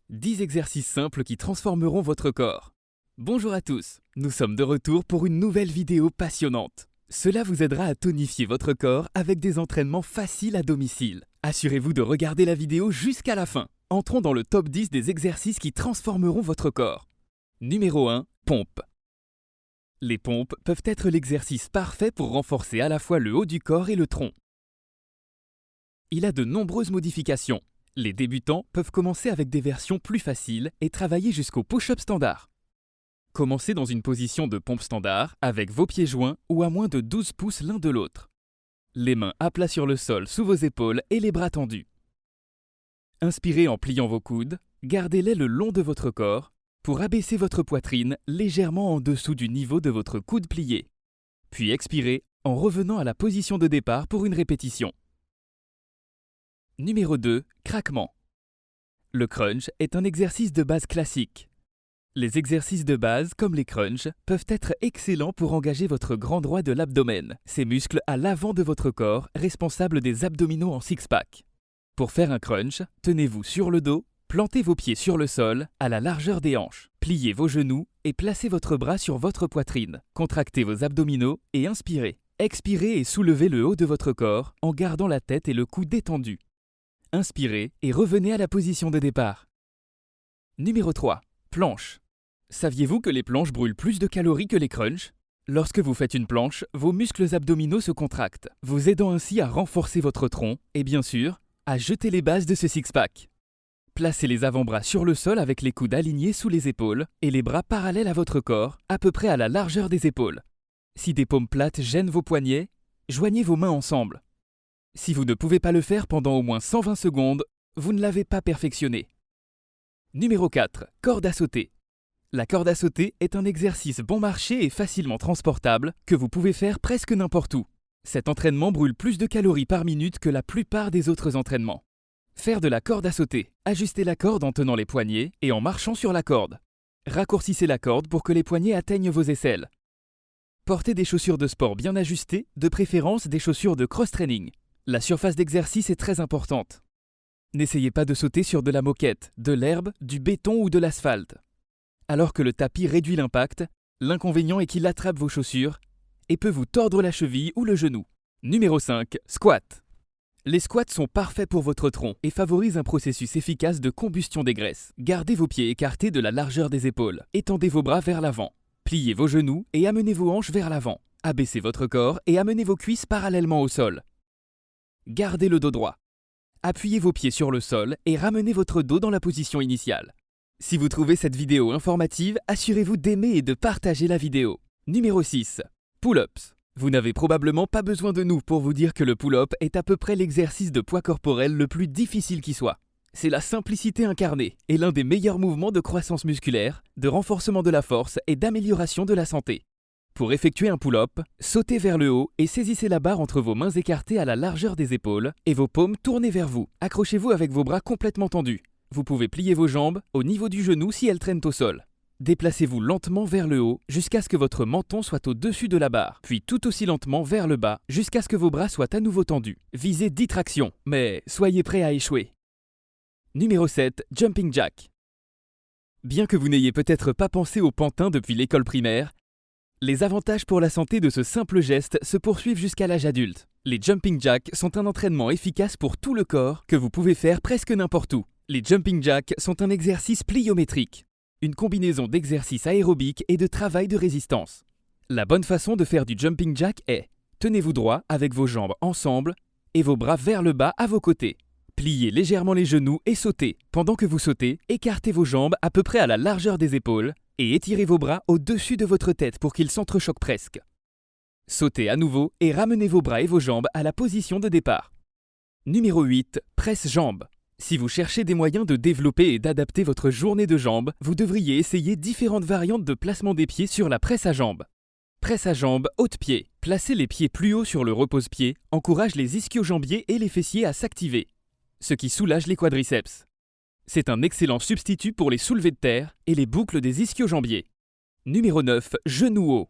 10 exercices simples qui transformeront votre corps. Bonjour à tous, nous sommes de retour pour une nouvelle vidéo passionnante. Cela vous aidera à tonifier votre corps avec des entraînements faciles à domicile. Assurez-vous de regarder la vidéo jusqu'à la fin. Entrons dans le top 10 des exercices qui transformeront votre corps. Numéro 1. Pompes. Les pompes peuvent être l'exercice parfait pour renforcer à la fois le haut du corps et le tronc. Il a de nombreuses modifications. Les débutants peuvent commencer avec des versions plus faciles et travailler jusqu'au push-up standard. Commencez dans une position de pompe standard avec vos pieds joints ou à moins de 12 pouces l'un de l'autre. Les mains à plat sur le sol sous vos épaules et les bras tendus. Inspirez en pliant vos coudes, gardez-les le long de votre corps pour abaisser votre poitrine légèrement en dessous du niveau de votre coude plié. Puis expirez en revenant à la position de départ pour une répétition. Numéro 2. Craquement. Le crunch est un exercice de base classique. Les exercices de base, comme les crunchs, peuvent être excellents pour engager votre grand droit de l'abdomen, ces muscles à l'avant de votre corps, responsables des abdominaux en six-pack. Pour faire un crunch, tenez-vous sur le dos, plantez vos pieds sur le sol, à la largeur des hanches, pliez vos genoux et placez votre bras sur votre poitrine. Contractez vos abdominaux et inspirez. Expirez et soulevez le haut de votre corps en gardant la tête et le cou détendus. Inspirez et revenez à la position de départ. Numéro 3. Planche. Saviez-vous que les planches brûlent plus de calories que les crunchs ? Lorsque vous faites une planche, vos muscles abdominaux se contractent, vous aidant ainsi à renforcer votre tronc et bien sûr, à jeter les bases de ce six-pack. Placez les avant-bras sur le sol avec les coudes alignés sous les épaules et les bras parallèles à votre corps, à peu près à la largeur des épaules. Si des paumes plates gênent vos poignets, joignez vos mains ensemble. Si vous ne pouvez pas le faire pendant au moins 120 secondes, vous ne l'avez pas perfectionné. Numéro 4. Corde à sauter. La corde à sauter est un exercice bon marché et facilement transportable que vous pouvez faire presque n'importe où. Cet entraînement brûle plus de calories par minute que la plupart des autres entraînements. Faire de la corde à sauter. Ajustez la corde en tenant les poignets et en marchant sur la corde. Raccourcissez la corde pour que les poignets atteignent vos aisselles. Portez des chaussures de sport bien ajustées, de préférence des chaussures de cross-training. La surface d'exercice est très importante. N'essayez pas de sauter sur de la moquette, de l'herbe, du béton ou de l'asphalte. Alors que le tapis réduit l'impact, l'inconvénient est qu'il attrape vos chaussures et peut vous tordre la cheville ou le genou. Numéro 5. Squat. Les squats sont parfaits pour votre tronc et favorisent un processus efficace de combustion des graisses. Gardez vos pieds écartés de la largeur des épaules. Étendez vos bras vers l'avant. Pliez vos genoux et amenez vos hanches vers l'avant. Abaissez votre corps et amenez vos cuisses parallèlement au sol. Gardez le dos droit. Appuyez vos pieds sur le sol et ramenez votre dos dans la position initiale. Si vous trouvez cette vidéo informative, assurez-vous d'aimer et de partager la vidéo. Numéro 6. Pull-ups. Vous n'avez probablement pas besoin de nous pour vous dire que le pull-up est à peu près l'exercice de poids corporel le plus difficile qui soit. C'est la simplicité incarnée et l'un des meilleurs mouvements de croissance musculaire, de renforcement de la force et d'amélioration de la santé. Pour effectuer un pull-up, sautez vers le haut et saisissez la barre entre vos mains écartées à la largeur des épaules et vos paumes tournées vers vous. Accrochez-vous avec vos bras complètement tendus. Vous pouvez plier vos jambes au niveau du genou si elles traînent au sol. Déplacez-vous lentement vers le haut jusqu'à ce que votre menton soit au-dessus de la barre, puis tout aussi lentement vers le bas jusqu'à ce que vos bras soient à nouveau tendus. Visez 10 tractions, mais soyez prêts à échouer. Numéro 7. Jumping jack. Bien que vous n'ayez peut-être pas pensé au pantin depuis l'école primaire, les avantages pour la santé de ce simple geste se poursuivent jusqu'à l'âge adulte. Les jumping jacks sont un entraînement efficace pour tout le corps que vous pouvez faire presque n'importe où. Les jumping jacks sont un exercice pliométrique, une combinaison d'exercices aérobiques et de travail de résistance. La bonne façon de faire du jumping jack est: tenez-vous droit avec vos jambes ensemble et vos bras vers le bas à vos côtés. Pliez légèrement les genoux et sautez. Pendant que vous sautez, écartez vos jambes à peu près à la largeur des épaules et étirez vos bras au-dessus de votre tête pour qu'ils s'entrechoquent presque. Sautez à nouveau et ramenez vos bras et vos jambes à la position de départ. Numéro 8. Presse-jambes. Si vous cherchez des moyens de développer et d'adapter votre journée de jambes, vous devriez essayer différentes variantes de placement des pieds sur la presse à jambes. Presse à jambes haute-pied. Placer les pieds plus haut sur le repose-pied encourage les ischio-jambiers et les fessiers à s'activer, ce qui soulage les quadriceps. C'est un excellent substitut pour les soulevés de terre et les boucles des ischio-jambiers. Numéro 9. Genoux hauts.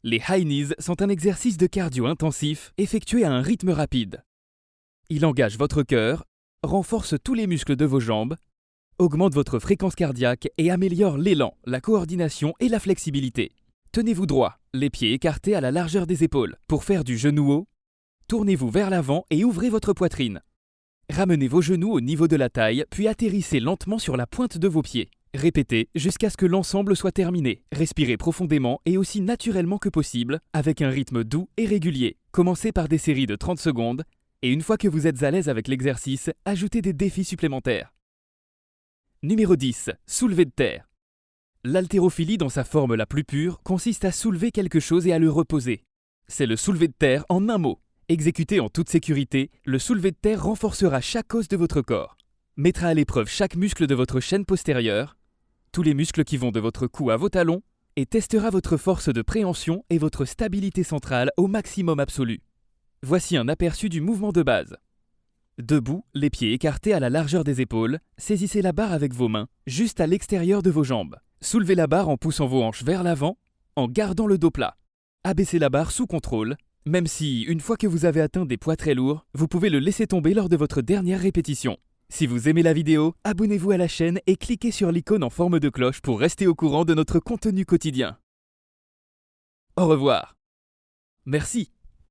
Les high knees sont un exercice de cardio intensif effectué à un rythme rapide. Il engage votre cœur, renforce tous les muscles de vos jambes augmente votre fréquence cardiaque et améliore l'élan, la coordination et la flexibilité. Tenez-vous droit, les pieds écartés à la largeur des épaules. Pour faire du genou haut, tournez-vous vers l'avant et ouvrez votre poitrine. Ramenez vos genoux au niveau de la taille, puis atterrissez lentement sur la pointe de vos pieds. Répétez jusqu'à ce que l'ensemble soit terminé. Respirez profondément et aussi naturellement que possible, avec un rythme doux et régulier. Commencez par des séries de 30 secondes, et une fois que vous êtes à l'aise avec l'exercice, ajoutez des défis supplémentaires. Numéro 10. Soulevé de terre. L'haltérophilie dans sa forme la plus pure consiste à soulever quelque chose et à le reposer. C'est le soulevé de terre en un mot. Exécuté en toute sécurité, le soulevé de terre renforcera chaque os de votre corps, mettra à l'épreuve chaque muscle de votre chaîne postérieure, tous les muscles qui vont de votre cou à vos talons, et testera votre force de préhension et votre stabilité centrale au maximum absolu. Voici un aperçu du mouvement de base. Debout, les pieds écartés à la largeur des épaules, saisissez la barre avec vos mains, juste à l'extérieur de vos jambes. Soulevez la barre en poussant vos hanches vers l'avant, en gardant le dos plat. Abaissez la barre sous contrôle, même si, une fois que vous avez atteint des poids très lourds, vous pouvez le laisser tomber lors de votre dernière répétition. Si vous aimez la vidéo, abonnez-vous à la chaîne et cliquez sur l'icône en forme de cloche pour rester au courant de notre contenu quotidien. Au revoir. Merci.